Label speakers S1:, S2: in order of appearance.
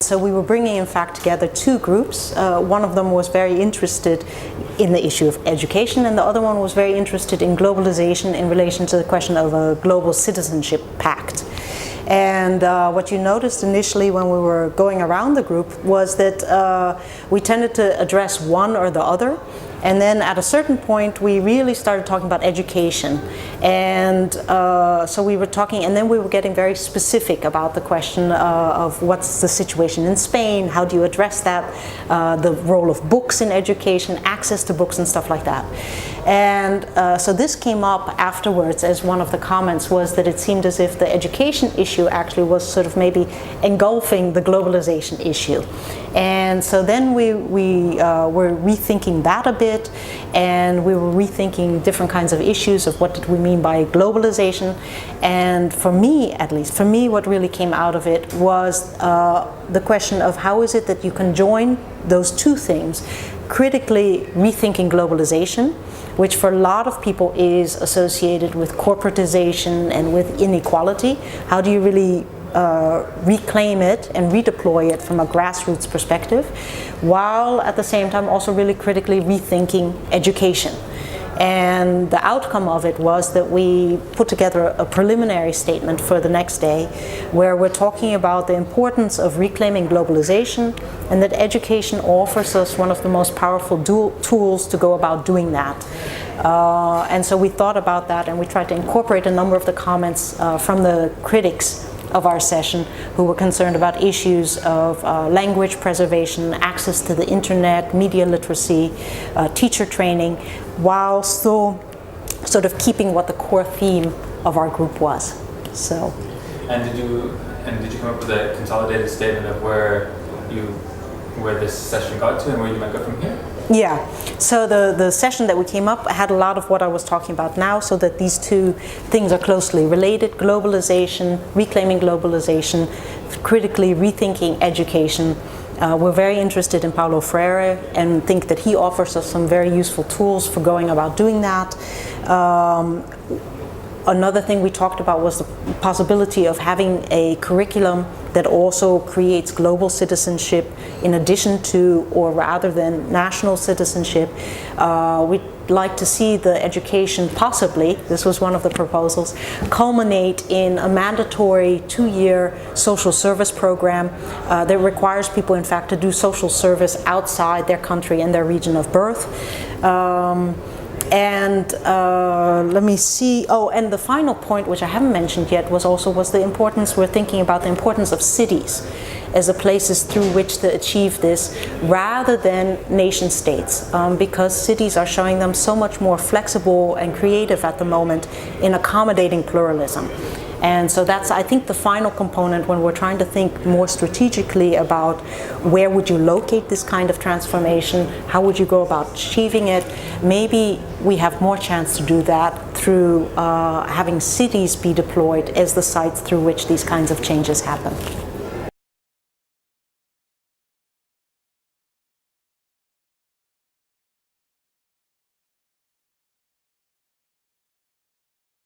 S1: So we were bringing, in fact, together two groups. One of them was very interested in the issue of education, and the other one was very interested in globalization in relation to the question of a global citizenship pact. And what you noticed initially when we were going around the group was that we tended to address one or the other. And then at a certain point, we really started talking about education. And so we were talking, and then we were getting very specific about the question of what's the situation in Spain, how do you address that, the role of books in education, access to books and stuff like that. And so this came up afterwards as one of the comments was that it seemed as if the education issue actually was sort of maybe engulfing the globalization issue. And so then we were rethinking that a bit, and we were rethinking different kinds of issues of what did we mean by globalization. And for me, at least, for me, what really came out of it was the question of how is it that you can join those two things, critically rethinking globalization, which for a lot of people is associated with corporatization and with inequality. How do you really reclaim it and redeploy it from a grassroots perspective, while at the same time also really critically rethinking education. And the outcome of it was that we put together a preliminary statement for the next day where we're talking about the importance of reclaiming globalization, and that education offers us one of the most powerful tools to go about doing that. And so we thought about that, and we tried to incorporate a number of the comments from the critics of our session who were concerned about issues of language preservation, access to the internet, media literacy, teacher training, while still sort of keeping what the core theme of our group was. So.
S2: And did you come up with a consolidated statement of where this session got to and where you might go from here?
S1: Yeah, so the session that we came up had a lot of what I was talking about now, so that these two things are closely related: globalization, reclaiming globalization, critically rethinking education. We're very interested in Paulo Freire and think that he offers us some very useful tools for going about doing that. Another thing we talked about was the possibility of having a curriculum that also creates global citizenship in addition to, or rather than, national citizenship. We'd like to see the education possibly, this was one of the proposals, culminate in a mandatory 2-year social service program that requires people, in fact, to do social service outside their country and their region of birth. Let me see. Oh, and the final point, which I haven't mentioned yet, was the importance. We're thinking about the importance of cities as the places through which to achieve this, rather than nation states, because cities are showing them so much more flexible and creative at the moment in accommodating pluralism. And so that's, I think, the final component when we're trying to think more strategically about where would you locate this kind of transformation, how would you go about achieving it. Maybe we have more chance to do that through having cities be deployed as the sites through which these kinds of changes happen.